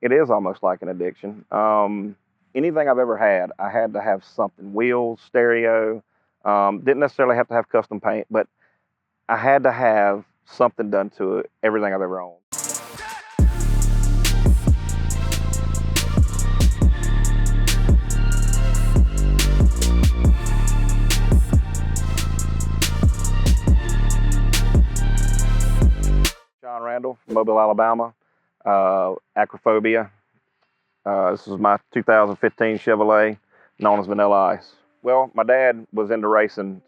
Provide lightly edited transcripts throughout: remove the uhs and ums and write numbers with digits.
It is almost like an addiction. Anything I've ever had, I had to have something. Wheels, stereo. Didn't necessarily have to have custom paint, but I had to have something done to it, everything I've ever owned. Randall from Mobile, Alabama. Acrophobia. This is my 2015 Chevrolet, known as Vanilla Ice. Well, my dad was into racing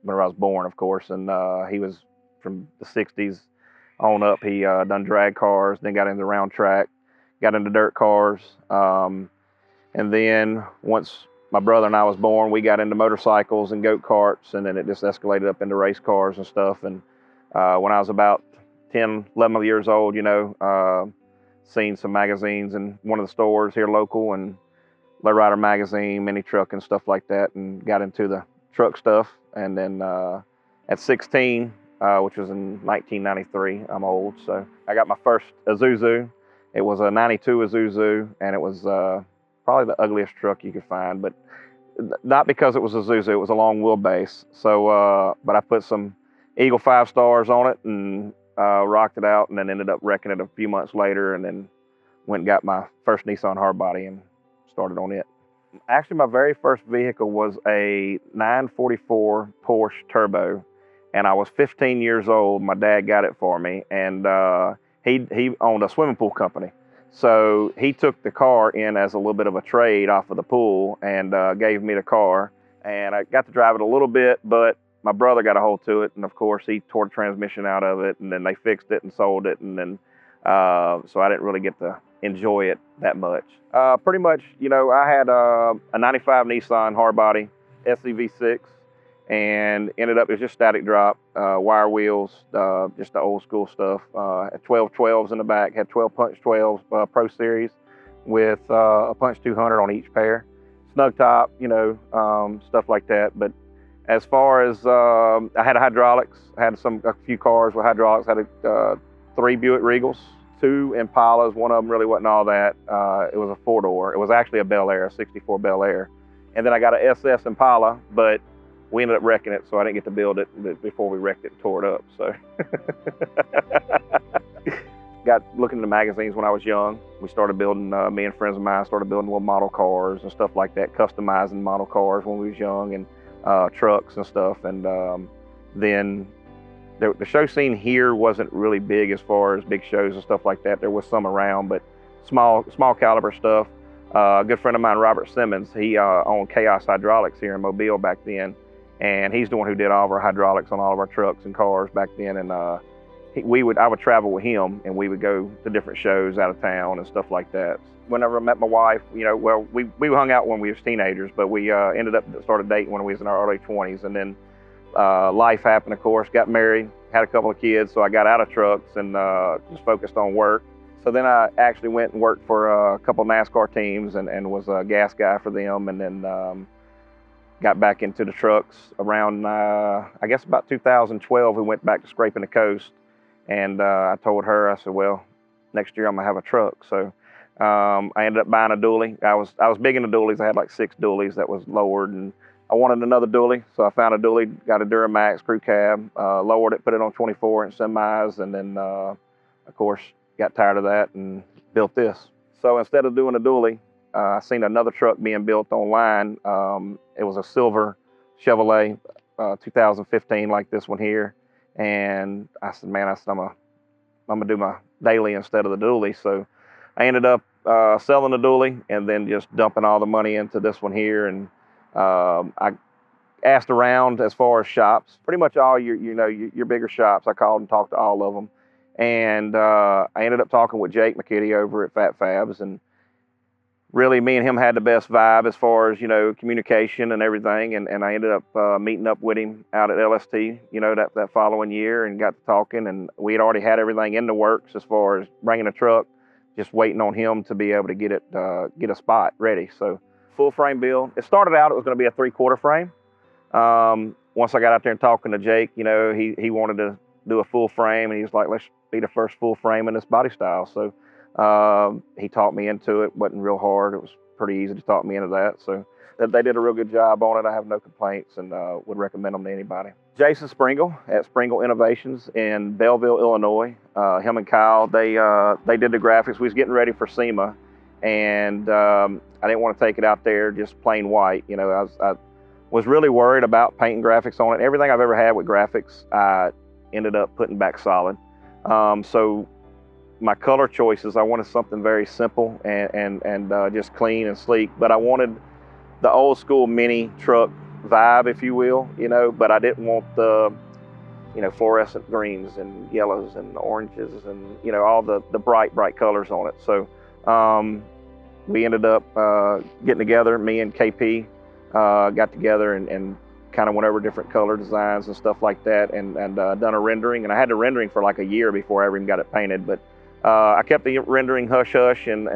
when I was born, of course, and he was from the 60s on up. He done drag cars, then got into round track, got into dirt cars, and then once my brother and I was born, we got into motorcycles and go-karts, and then it just escalated up into race cars and stuff. And when I was about 10, 11 years old, seen some magazines in one of the stores here local, and Lowrider magazine, mini truck and stuff like that, and got into the truck stuff. And then at 16, which was in 1993, I'm old, so I got my first Isuzu. It was a 92 Isuzu, and it was probably the ugliest truck you could find, but not because it was a Isuzu, it was a long wheelbase. So, but I put some Eagle 5 stars on it and rocked it out, and then ended up wrecking it a few months later, and then went and got my first Nissan Hardbody and started on it. Actually, my very first vehicle was a 944 Porsche Turbo, and I was 15 years old. My dad got it for me, and he owned a swimming pool company. So he took the car in as a little bit of a trade off of the pool, and gave me the car, and I got to drive it a little bit, but my brother got a hold to it, and of course he tore the transmission out of it, and then they fixed it and sold it, and then so I didn't really get to enjoy it that much. Pretty much, I had a 95 Nissan Hardbody SCV6, and ended up, it was just static drop, wire wheels, just the old school stuff. Had 12 12s in the back, had 12 punch 12 Pro Series with a punch 200 on each pair. Snug top, stuff like that. But as far as, I had hydraulics, I had a few cars with hydraulics. I had 3 Buick Regals, 2 Impalas. One of them really wasn't all that. It was a 4-door. It was actually a Bel Air, a 64 Bel Air. And then I got an SS Impala, but we ended up wrecking it, so I didn't get to build it before we wrecked it and tore it up. So got looking at the magazines when I was young. We started building, me and friends of mine started building little model cars and stuff like that, customizing model cars when we was young, and trucks and stuff. And then the show scene here wasn't really big as far as big shows and stuff like that. There was some around, but small caliber stuff. A good friend of mine, Robert Simmons, he owned Chaos Hydraulics here in Mobile back then, and he's the one who did all of our hydraulics on all of our trucks and cars back then. And I would travel with him, and we would go to different shows out of town and stuff like that. Whenever I met my wife, we hung out when we was teenagers, but we ended up started dating when we was in our early 20s, and then life happened, of course. Got married, had a couple of kids, so I got out of trucks and just focused on work. So then I actually went and worked for a couple of NASCAR teams, and was a gas guy for them, and then got back into the trucks around, I guess about 2012, we went back to scraping the coast. And I told her, I said, well, next year I'm gonna have a truck. So I ended up buying a dually. I was big into dualies. I had like 6 dualies that was lowered, and I wanted another dually. So I found a dually, got a Duramax crew cab, lowered it, put it on 24-inch semis, and then of course got tired of that and built this. So instead of doing a dually, I seen another truck being built online. It was a silver Chevrolet 2015, like this one here. And I said, man, I'm gonna do my daily instead of the dually. So I ended up selling the dually and then just dumping all the money into this one here. And I asked around as far as shops, pretty much all your bigger shops. I called and talked to all of them. And I ended up talking with Jake McKitty over at Phat Phabz, and really me and him had the best vibe as far as, communication and everything. And I ended up meeting up with him out at LST, that following year, and got to talking. And we had already had everything in the works as far as bringing a truck, just waiting on him to be able to get a spot ready. So full frame build. It started out, it was going to be a 3/4 frame. Once I got out there and talking to Jake, he wanted to do a full frame, and he was like, let's be the first full frame in this body style. So He taught me into it. Wasn't real hard. It was pretty easy to talk me into that. So they did a real good job on it. I have no complaints and would recommend them to anybody. Jason Sprengel at Sprengel Innovations in Belleville, Illinois. Him and Kyle, they did the graphics. We was getting ready for Sema, and I didn't want to take it out there just plain white. You know, I was really worried about painting graphics on it. Everything I've ever had with graphics, I ended up putting back solid. So my color choices, I wanted something very simple and just clean and sleek, but I wanted the old school mini truck vibe, if you will, you know, but I didn't want the, you know, fluorescent greens and yellows and oranges and, you know, all the bright colors on it. So we ended up getting together, me and KP got together and kind of went over different color designs and stuff like that, and done a rendering. And I had the rendering for like a year before I even got it painted, but I kept the rendering hush-hush and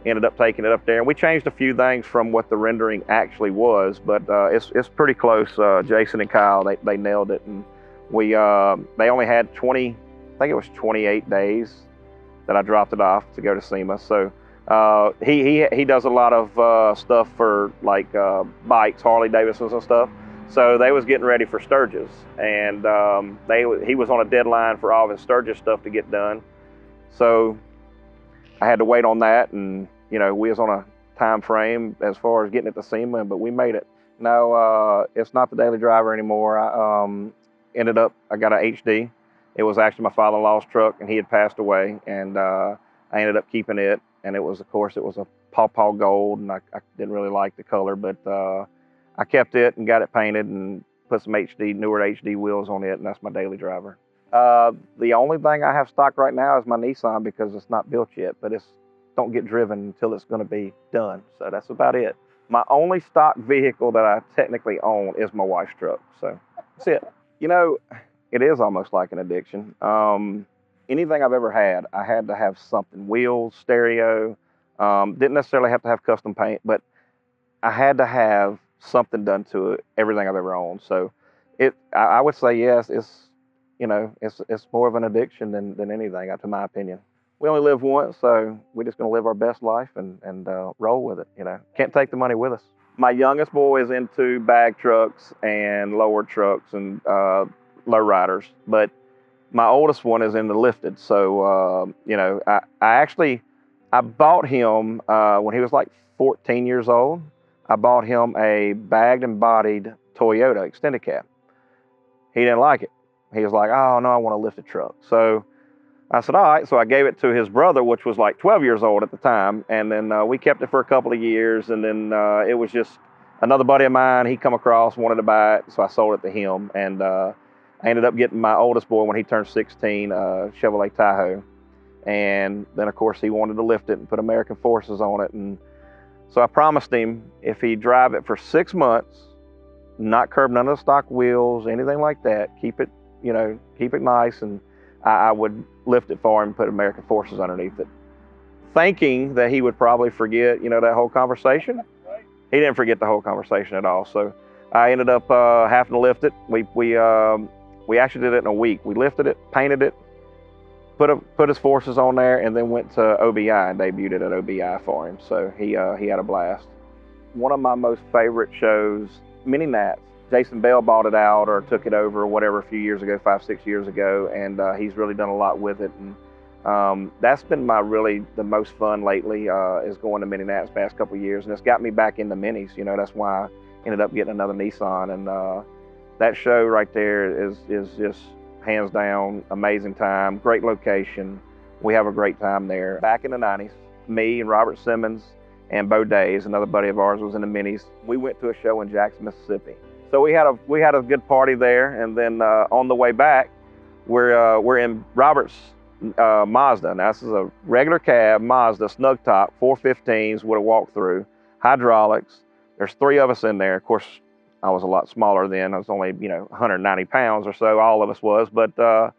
ended up taking it up there. And we changed a few things from what the rendering actually was, but it's pretty close. Jason and Kyle, they nailed it. And they only had 28 days that I dropped it off to go to Sema. So he does a lot of stuff for like bikes, Harley Davidsons and stuff. So they was getting ready for Sturgis, and he was on a deadline for all of his Sturgis stuff to get done. So I had to wait on that, and you know, we was on a time frame as far as getting it to Sema, but we made it. No, it's not the daily driver anymore. I got an HD. It was actually my father-in-law's truck, and he had passed away, and I ended up keeping it. And it was, of course, it was a pawpaw gold, and I didn't really like the color, but I kept it and got it painted and put some newer HD wheels on it, and that's my daily driver. The only thing I have stock right now is my Nissan because it's not built yet, but it's don't get driven until it's going to be done. So that's about it. My only stock vehicle that I technically own is my wife's truck. So that's it. You know, it is almost like an addiction. Anything I've ever had, I had to have something. Wheels, stereo, didn't necessarily have to have custom paint, but I had to have something done to it, everything I've ever owned. So I would say yes, it's more of an addiction than anything, to my opinion. We only live once, so we're just gonna live our best life and roll with it, you know. Can't take the money with us. My youngest boy is into bag trucks and lower trucks and lowriders, but my oldest one is into lifted. So, you know, I bought him when he was like 14 years old. I bought him a bagged and bodied Toyota extended cab. He didn't like it. He was like, oh, no, I want a lifted truck. So I said, all right. So I gave it to his brother, which was like 12 years old at the time. And then we kept it for a couple of years. And then it was just another buddy of mine. He come across, wanted to buy it. So I sold it to him. And I ended up getting my oldest boy when he turned 16, Chevrolet Tahoe. And then, of course, he wanted to lift it and put American Forces on it. And so I promised him if he'd drive it for 6 months, not curb none of the stock wheels, anything like that, keep it nice, and I would lift it for him and put American Forces underneath it, thinking that he would probably forget, that whole conversation. He didn't forget the whole conversation at all. So I ended up having to lift it. We actually did it in a week. We lifted it, painted it, put his Forces on there, and then went to OBI and debuted it at OBI for him. So he had a blast. One of my most favorite shows, Mini Nats. Jason Bell bought it out or took it over or whatever a few years ago, 5-6 years ago, and he's really done a lot with it. And that's been the most fun lately, is going to Mini Nats the past couple of years, and it's got me back into minis. That's why I ended up getting another Nissan, and that show right there is just hands down amazing time, great location. We have a great time there. Back in the 90s, me and Robert Simmons and Bo Days, another buddy of ours, was in the minis. We went to a show in Jackson, Mississippi. So we had a good party there, and then on the way back, we're in Robert's Mazda. Now this is a regular cab Mazda, snug top, 415s with a walk-through, hydraulics. There's 3 of us in there. Of course, I was a lot smaller then. I was only 190 pounds or so. All of us was, but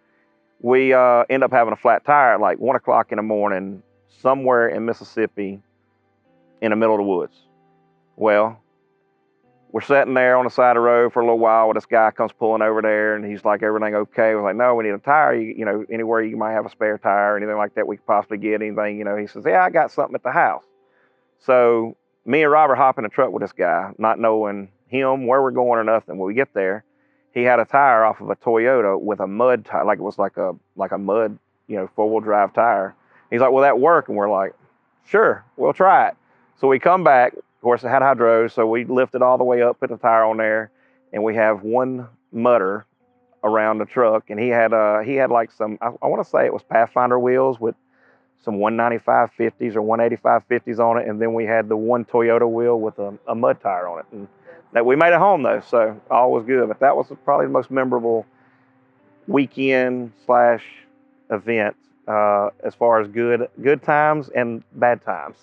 we end up having a flat tire at like 1 o'clock in the morning somewhere in Mississippi, in the middle of the woods. Well, we're sitting there on the side of the road for a little while. This guy comes pulling over there, and he's like, everything okay? We're like, no, we need a tire. You know, anywhere you might have a spare tire or anything like that we could possibly get, anything, you know. He says, yeah, I got something at the house. So me and Robert hop in the truck with this guy, not knowing him, where we're going or nothing. When we get there, he had a tire off of a Toyota with a mud tire, like it was like a mud, you know, 4-wheel drive tire. He's like, will that work? And we're like, sure, we'll try it. So we come back. Of course, it had hydros, so we lifted all the way up, put the tire on there, and we have one mutter around the truck. And he had like some, I want to say it was Pathfinder wheels with some 195 50s or 185 50s on it, and then we had the one Toyota wheel with a mud tire on it. And that we made it home though, so all was good. But that was probably the most memorable weekend / event as far as good times and bad times.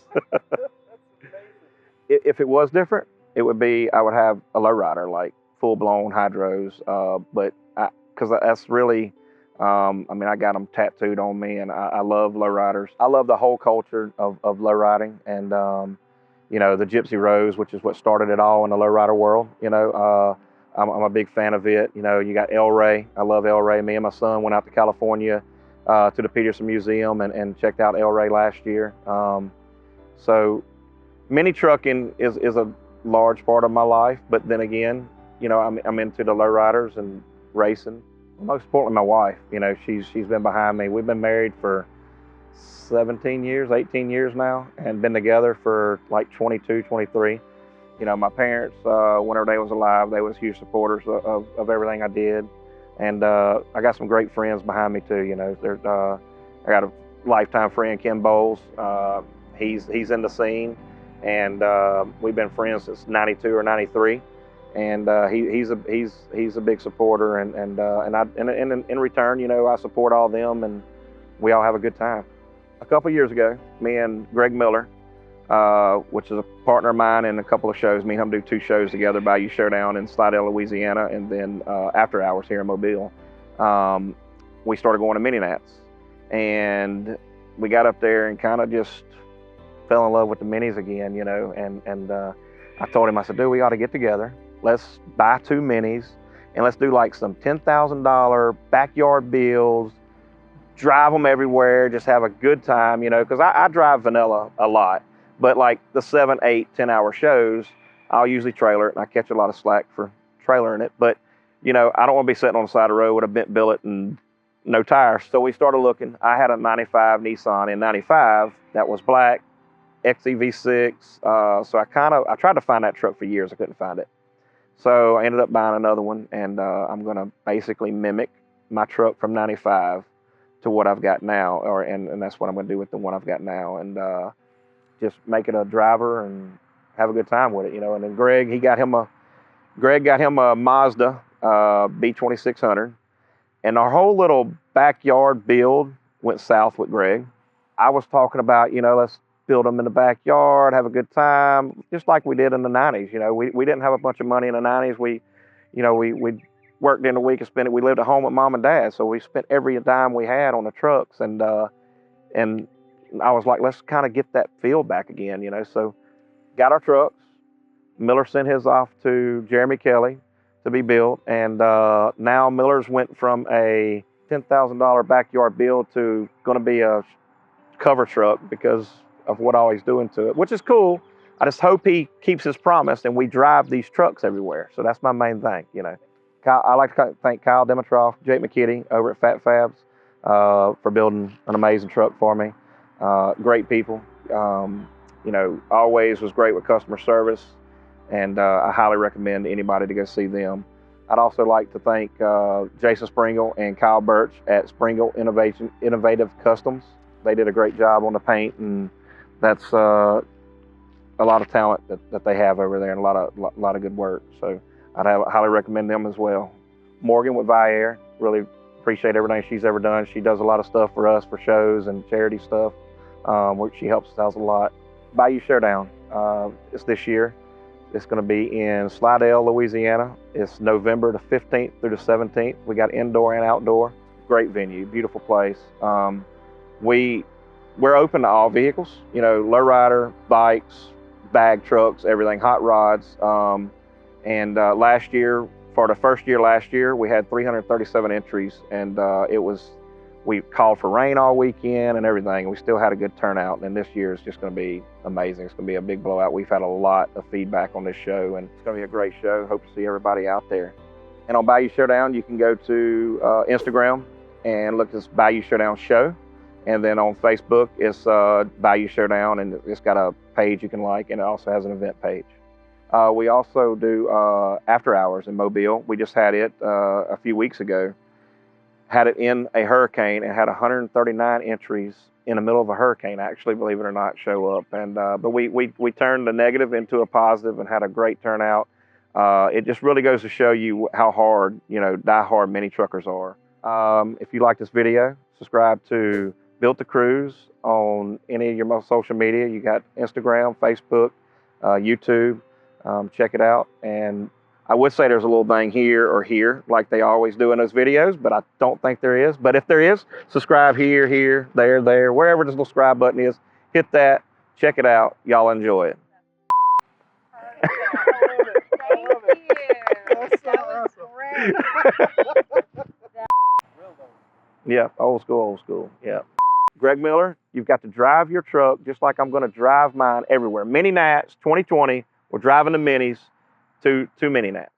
If it was different, it would be, I would have a lowrider, like full-blown hydros, but because that's really, I mean, I got them tattooed on me, and I love lowriders. I love the whole culture of lowriding, and, you know, the Gypsy Rose, which is what started it all in the lowrider world, you know. I'm a big fan of it. You know, you got El Rey. I love El Rey. Me and my son went out to California to the Peterson Museum and checked out El Rey last year. So mini trucking is a large part of my life, but then again, you know, I'm into the lowriders and racing. Most importantly, my wife. You know, she's been behind me. We've been married for 17 years, 18 years now, and been together for like 22, 23. You know, my parents, whenever they was alive, they was huge supporters of everything I did, and I got some great friends behind me too. You know, I got a lifetime friend, Ken Bowles. He's in the scene. And we've been friends since '92 or '93, and he's a big supporter, and in return, you know, I support all them, and we all have a good time. A couple years ago, me and Greg Miller, which is a partner of mine in a couple of shows, me and him do 2 shows together, Bayou Showdown in Slidell, Louisiana, and then After Hours here in Mobile. We started going to mini nats, and we got up there and kind of just fell in love with the minis again, you know, and I told him, I said, dude, we ought to get together. Let's buy 2 minis, and let's do like some $10,000 backyard builds, drive them everywhere, just have a good time, you know, because I drive vanilla a lot, but like the 7, 8, 10-hour shows, I'll usually trailer it, and I catch a lot of slack for trailering it, but, you know, I don't want to be sitting on the side of the road with a bent billet and no tires. So we started looking. I had a 95 Nissan in 95 that was black, XEV6, so I tried to find that truck for years. I couldn't find it, so I ended up buying another one, and I'm gonna basically mimic my truck from 95 to what I've got now, and that's what I'm gonna do with the one I've got now, and just make it a driver and have a good time with it, you know. And then Greg got him a Mazda B2600, and our whole little backyard build went south with Greg. I was talking about, you know, let's build them in the backyard, have a good time, just like we did in the 90s. You know, we didn't have a bunch of money in the 90s. We worked in the week and spent it. We lived at home with mom and dad, so we spent every dime we had on the trucks. And I was like, let's kind of get that feel back again, you know. So got our trucks. Miller sent his off to Jeremy Kelly to be built, and now Miller's went from a $10,000 backyard build to going to be a cover truck because of what all he's doing to it, which is cool. I just hope he keeps his promise and we drive these trucks everywhere. So that's my main thing, you know. I like to thank Kyle Dimitroff, Jake McKitty over at Phat Phabz for building an amazing truck for me. Great people. You know, always was great with customer service, and I highly recommend anybody to go see them. I'd also like to thank Jason Sprengel and Kyle Birch at Sprengel Innovative Customs. They did a great job on the paint, and that's a lot of talent that they have over there, and a lot of good work. So I'd highly recommend them as well. Morgan with Viair, really appreciate everything she's ever done. She does a lot of stuff for us for shows and charity stuff, which she helps us out a lot. Bayou Showdown, it's this year. It's going to be in Slidell, Louisiana. It's November the 15th through the 17th. We got indoor and outdoor. Great venue, beautiful place. We're open to all vehicles, you know, lowrider, bikes, bag trucks, everything, hot rods. And last year, for the first year last year, we had 337 entries, and we called for rain all weekend and everything, and we still had a good turnout. And this year is just going to be amazing. It's going to be a big blowout. We've had a lot of feedback on this show, and it's going to be a great show. Hope to see everybody out there. And on Bayou Showdown, you can go to Instagram and look at this Bayou Showdown show. And then on Facebook, it's Bayou Showdown, and it's got a page you can like, and it also has an event page. We also do after hours in Mobile. We just had it a few weeks ago. Had it in a hurricane and had 139 entries in the middle of a hurricane, actually, believe it or not, show up. And but we turned the negative into a positive and had a great turnout. It just really goes to show you how hard, die-hard mini truckers are. If you like this video, subscribe to BuiltToCruise on any of your most social media. You got Instagram, Facebook, YouTube. Check it out. And I would say there's a little thing here or here, like they always do in those videos, but I don't think there is. But if there is, subscribe here, there, wherever this little subscribe button is. Hit that. Check it out. Y'all enjoy it. Thank you. That was great. Yeah, old school. Yeah. Greg Miller, you've got to drive your truck just like I'm going to drive mine everywhere. Mini Nats 2020. We're driving the minis to Mini Nats.